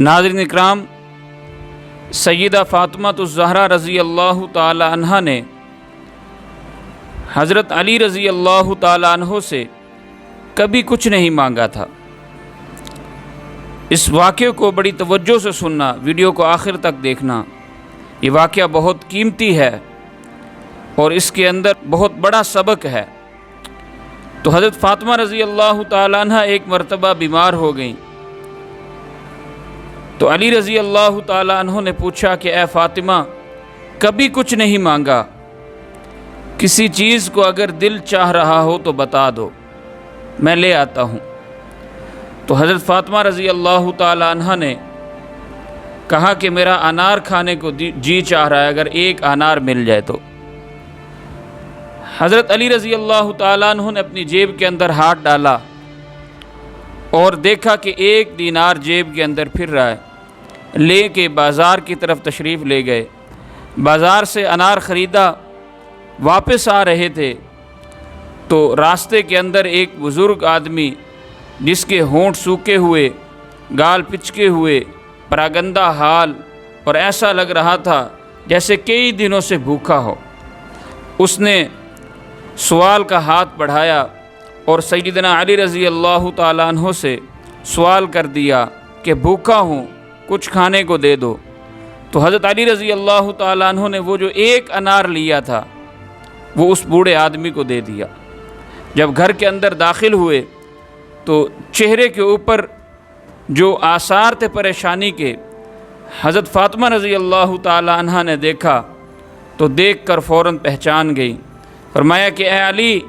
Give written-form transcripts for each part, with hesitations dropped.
नाज़रीन इकराम, सय्यदा फ़ातिमा ज़हरा रज़ी अल्लाह ताला अन्हा ने हज़रत अली रज़ी अल्लाह ताला अन्हो से कभी कुछ नहीं मांगा था। इस वाक़े को बड़ी तवज्जो से सुनना, वीडियो को आखिर तक देखना। ये वाक़या बहुत कीमती है और इसके अंदर बहुत बड़ा सबक है। तो हज़रत फ़ातिमा रज़ी अल्लाह ताला अन्हा एक मरतबा बीमार हो गईं। तो अली रज़ी अल्लाह ताला अन्हो ने पूछा कि ए फ़ातिमा, कभी कुछ नहीं मांगा, किसी चीज़ को अगर दिल चाह रहा हो तो बता दो, मैं ले आता हूँ। तो हज़रत फ़ातिमा रज़ी अल्लाह ताला अन्हा ने कहा कि मेरा अनार खाने को जी चाह रहा है, अगर एक अनार मिल जाए तो। हज़रत अली रज़ी अल्लाह ताला अन्हु ने अपनी जेब के अंदर हाथ डाला और देखा कि एक दीनार जेब के अंदर फिर रहा है। ले के बाज़ार की तरफ तशरीफ़ ले गए। बाज़ार से अनार ख़रीदा, वापस आ रहे थे तो रास्ते के अंदर एक बुज़ुर्ग आदमी जिसके होंठ सूखे हुए, गाल पिचके हुए, परागंदा हाल और ऐसा लग रहा था जैसे कई दिनों से भूखा हो, उसने सवाल का हाथ बढ़ाया और सैयदना अली रज़ी अल्लाह ताला अन्हो से सवाल कर दिया कि भूखा हूँ, कुछ खाने को दे दो। तो हज़रत अली रज़ी अल्लाह ताला अन्हो ने वो जो एक अनार लिया था वो उस बूढ़े आदमी को दे दिया। जब घर के अंदर दाखिल हुए तो चेहरे के ऊपर जो आसार थे परेशानी के, हज़रत फ़ातिमा रज़ी अल्लाह ताला अन्हा ने देखा तो देख कर फ़ौरन पहचान गई। फरमाया कि ए अली,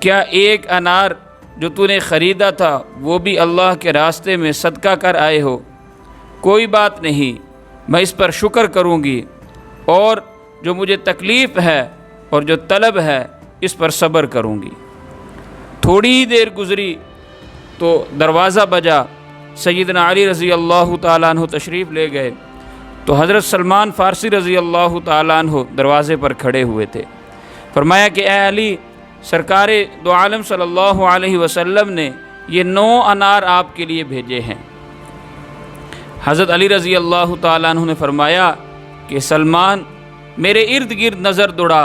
क्या एक अनार जो तूने ख़रीदा था वो भी अल्लाह के रास्ते में सदका कर आए हो? कोई बात नहीं, मैं इस पर शुक्र करूँगी और जो मुझे तकलीफ़ है और जो तलब है इस पर सब्र करूँगी। थोड़ी ही देर गुज़री तो दरवाज़ा बजा। सैयदना अली रज़ी अल्लाह ताला अन्हु तशरीफ़ ले गए तो हज़रत सलमान फ़ारसी रज़ी अल्लाह ताला अन्हु दरवाज़े पर खड़े हुए थे। फरमाया कि ए अली, सरकारे दो आलम सल्लल्लाहु अलैहि वसल्लम ने ये 9 अनार आपके लिए भेजे हैं। हज़रत अली रज़ी अल्लाह ताला अन्हु ने फरमाया कि सलमान, मेरे इर्द गिर्द नज़र दौड़ा,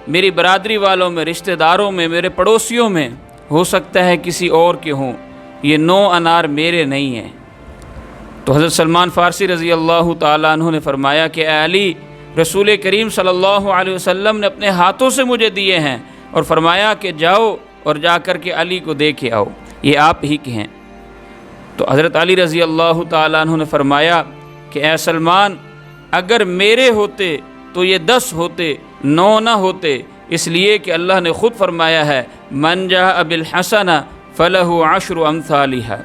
मेरी बरादरी वालों में, रिश्तेदारों में, मेरे पड़ोसियों में हो सकता है किसी और के हों, ये 9 अनार मेरे नहीं हैं। तो हज़रत सलमान फ़ारसी रज़ी अल्लाह ताला अन्हु ने फरमाया कि ए अली, रसूल करीम सल्लल्लाहु अलैहि वसल्लम ने अपने हाथों से मुझे दिए हैं और फरमाया कि जाओ और जा कर के अली को दे के आओ, ये आप ही के हैं। तो हज़रत अली रज़ी अल्लाह ताला अन्हु ने फरमाया कि ए सलमान, अगर मेरे होते तो ये 10 होते, 9 ना होते, इसलिए कि अल्लाह ने ख़ुद फरमाया है मन जाअ बिल हसना फलहु अशरु अम्सालिहा,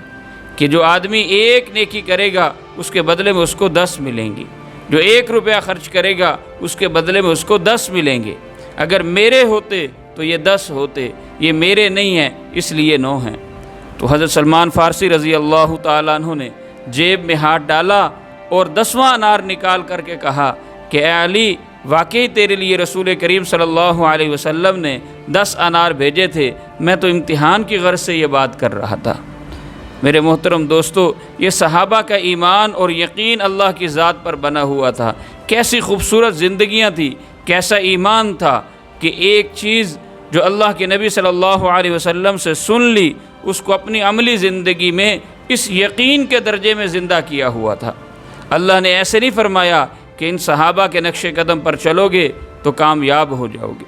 कि जो आदमी एक नेकी करेगा उसके बदले में उसको 10 मिलेंगी, जो 1 रुपया खर्च करेगा उसके बदले में उसको 10 मिलेंगे। अगर मेरे होते तो ये 10 होते, ये मेरे नहीं हैं इसलिए 9 हैं। तो हज़रत सलमान फ़ारसी रज़ी अल्लाह ताला अन्हु ने जेब में हाथ डाला और 10वां अनार निकाल करके कहा कि ए अली, वाकई तेरे लिए रसूल करीम सल्लल्लाहु अलैहि वसल्लम ने 10 अनार भेजे थे, मैं तो इम्तिहान की गर्ज से ये बात कर रहा था। मेरे मोहतरम दोस्तों, ये सहाबा का ईमान और यकीन अल्लाह की ज़ात पर बना हुआ था। कैसी खूबसूरत ज़िंदगियाँ थी, कैसा ईमान था कि एक चीज़ जो अल्लाह के नबी सल्लल्लाहु अलैहि वसल्लम से सुन ली, उसको अपनी अमली ज़िंदगी में इस यकीन के दर्जे में ज़िंदा किया हुआ था। अल्लाह ने ऐसे नहीं फरमाया कि इन सहाबा के नक्शे कदम पर चलोगे तो कामयाब हो जाओगे।